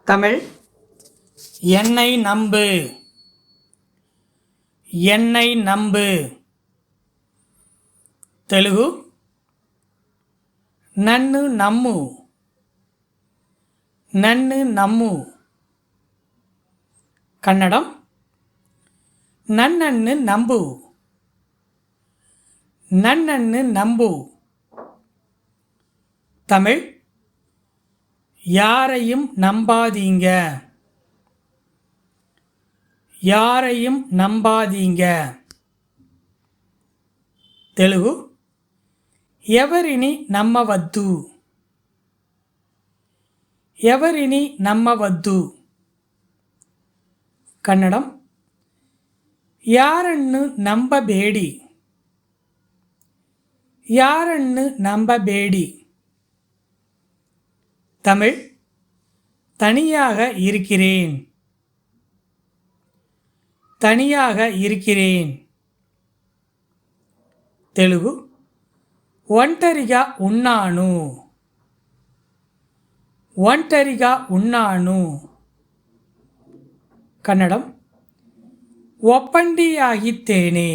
தமிழ் என்னை நம்பு, என்னை நம்பு. தெலுங்கு நன்னு నమ్ము, నన్ను నమ్ము. கன்னடம் నన్నನ್ನು ನಂಬು, నన్నನ್ನು ನಂಬு. தமிழ் யாரையும் நம்பாதீங்க, யாரையும் நம்பாதீங்க. தெலுங்கு ఎవరిని నమ్మవద్దు, ఎవరిని నమ్మవద్దు. ಕನ್ನಡಂ ಯಾರನ್ನು ನಂಬಬೇಡಿ, ಯಾರನ್ನು ನಂಬಬೇಡಿ. தமிழ் தனியாக இருக்கிறேன், தனியாக இருக்கிறேன். தெலுங்கு ఒంటరిగా ఉన్నాను, ఒంటరిగా ఉన్నాను. ಕನ್ನಡಂ ಒಪ್ಪಂಡಿಯಾಗಿದ್ದೇನೆ,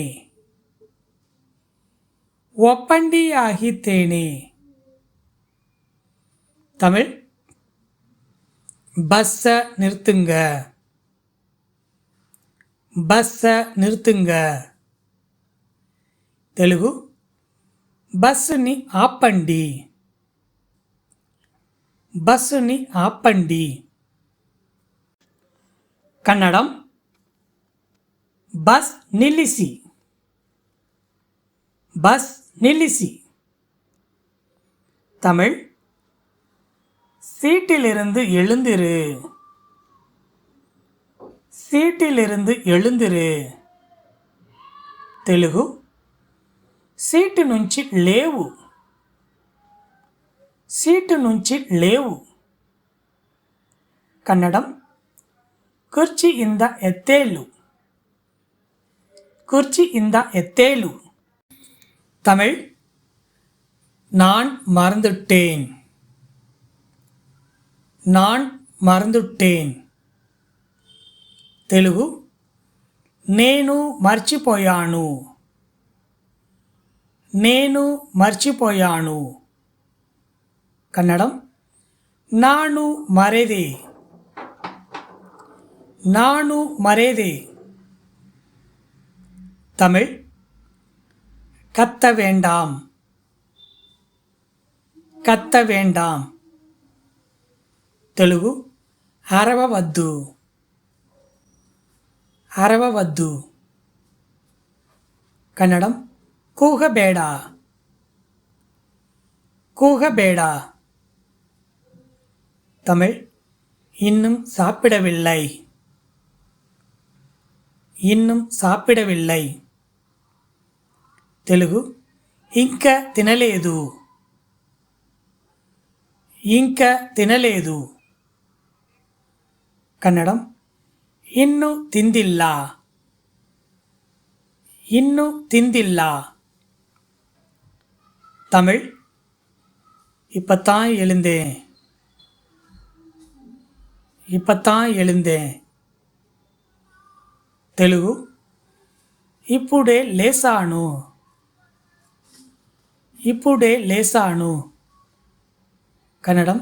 ಒಪ್ಪಂಡಿಯಾಗಿದ್ದೇನೆ. தமிழ் பஸ்ஸை நிறுத்துங்க, பஸ்ஸை நிறுத்துங்க. தெலுங்கு బస్సుని ఆపండి, బస్సుని ఆపండి. కన్నడం బస్ నిలిసి, బస్ నిలిసి. தமிழ் சீட்டிலிருந்து எழுந்திரு, சீட்டிலிருந்து எழுந்திரு. தெலுங்கு సీటు నుంచి లేవు, సీటు నుంచి లేవు. కన్నడం కుర్చీಯಿಂದ ಎದ್ದೇಳು, ಕುರ್ಚಿಯಿಂದ ಎದ್ದೇಳು. தமிழ் நான் மறந்துட்டேன், நான் மறந்துட்டேன். தெலுங்கு నేను మర్చిపోయాను, నేను మర్చిపోయాను. కన్నడం నాను మరేదే, నాను మరేదే. தமிழ் கத்த வேண்டாம், கத்த வேண்டாம். தெலுங்கு అరవవద్దు, అరవవద్దు. కన్నడం ಕೂಗಬೇಡ, கூகಬೇಡ. தமிழ் இன்னும் சாப்பிடவில்லை, இன்னும் சாப்பிடவில்லை. தெலுங்கு ఇంకా తినలేదు, ఇంకా తినలేదు. కన్నడం ಇನ್ನೂ ತಿಂದಿಲ್ಲ, ಇನ್ನೂ ತಿಂದಿಲ್ಲ. தமிழ் இப்பத்தான் எழுந்தேன், இப்பத்தான் எழுந்தேன். தெலுங்கு ఇప్పుడే లేసాను, ఇప్పుడే లేసాను. కన్నడం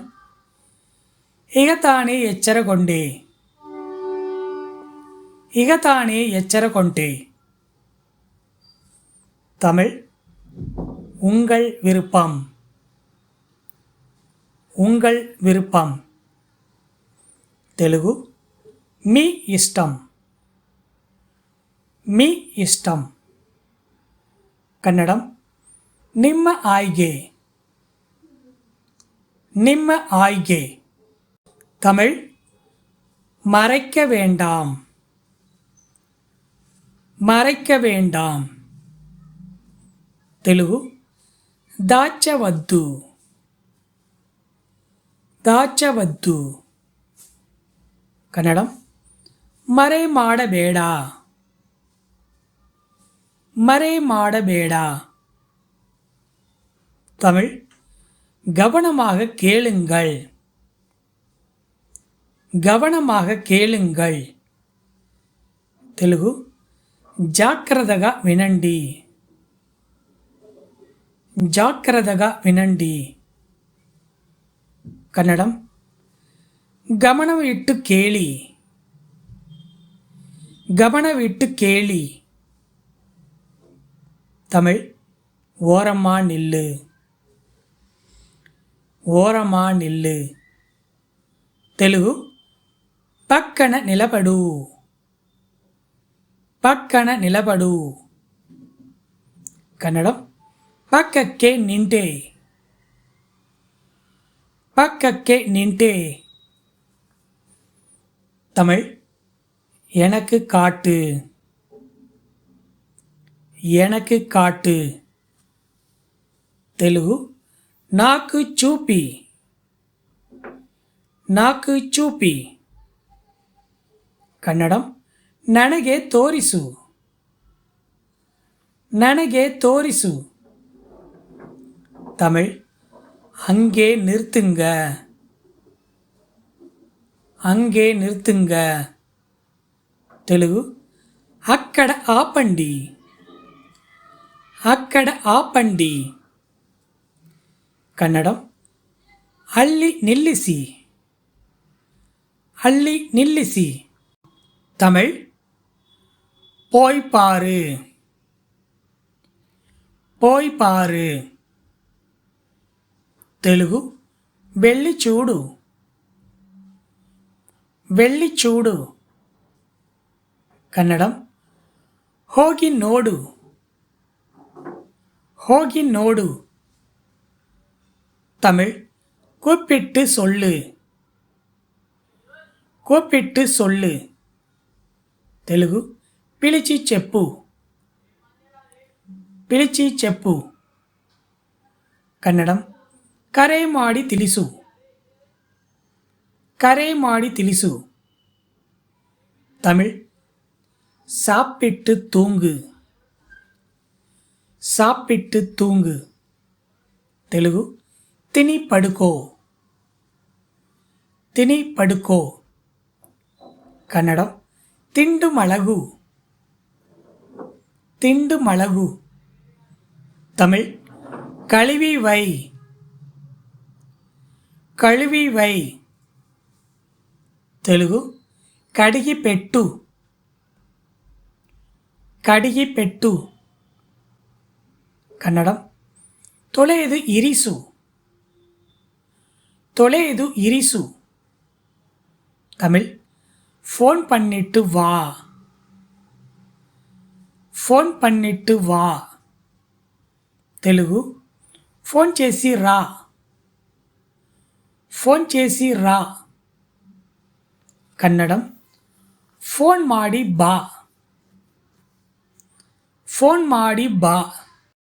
ఇక తానే ఎచ్చరకొండే, ఇక తానే ఎచ్చరకొంటే. தமிழ் உங்கள் விருப்பம், உங்கள் விருப்பம். தெலுங்கு మీ ఇష్టం, మీ ఇష్టం. కన్నడం ನಿಮ್ಮ ಆಯ್ಗೆ, ನಿಮ್ಮ ಆಯ್ಗೆ. தமிழ் மறைக்க வேண்டாம், மறைக்க வேண்டாம். தெலுங்கு దాచవద్దు, దాచవద్దు. కన్నడం మరే ಮಾಡಬೇಡ, మరే ಮಾಡಬೇಡ. தமிழ் கவனமாக கேளுங்கள், గమనமாக కేளுங்கள். తెలుగు జాగ్రత్తగా వినండి. జాగ్రత్తగా వినండి. కన్నడం గమనమిట్టు కేಳಿ. கவனவிட்டு கேளி. தமிழ் ஓரமா நில்லு. ஓரமா நில்லு. తెలుగు పక్కన నిలబడు. పక్కన నిలబడు. కన్నడం పక్కಕ್ಕೆ ನಿಂತೆ. பக்கக்கே நின்டே. தமிழ் எனக்கு காட்டு. எனக்கு காட்டு. తెలుగు నాకు చూపి. నాకు చూపి. ಕನ್ನಡಂ ನನಗೆ ತೋರಿಸು. ನನಗೆ ತೋರಿಸು. தமிழ் அங்கே நிறுத்துங்க. அங்கே நிறுத்துங்க. తెలుగు అక్కడ ఆపండి. అక్కడ ఆపండి. కన్నడం ಅಲ್ಲಿ ನಿಲ್ಲಿಸಿ. ಅಲ್ಲಿ ನಿಲ್ಲಿಸಿ. தமிழ் போய் பாரு. போய் பாரு. తెలుగు వెళ్ళి చూడు. వెళ్ళి చూడు. ಕನ್ನಡಂ ಹೋಗಿ ನೋಡು. ಹೋಗಿ ನೋಡು. தமிழ் கூப்பிட்டு சொல்லு. கூப்பிட்டு சொல்லு. తెలుగు పిలిచి చెప్పు. పిలిచి చెప్పు. కన్నడం ಕರೆ ಮಾಡಿ ತಿಳಿಸು. ಕರೆ ಮಾಡಿ ತಿಳಿಸು. தமிழ் சாப்பிட்டு தூங்கு. சாப்பிட்டு தூங்கு. తెలుగు తిని పడుకో. తిని పడుకో. కన్నడం తిండు మలగు. తిండు మలగు. தமிழ் கழுவி வை. కழுవి వై. తెలుగు కడిగి పెట్టు. కడిగి పెట్టు. కన్నడం ತೊಳೆದು ಇರಿಸು. ತೊಳೆದು ಇರಿಸು. தமிழ் ஃபோன் பண்ணிட்டு வா. ఫోన్ பண்ணிட்டு వా. తెలుగు ఫోన్ చేసి రా. ఫోన్ చేసి రా. కన్నడం ఫోన్ ಮಾಡಿ ಬಾ. ಫೋನ್ ಮಾಡಿ ಬಾ.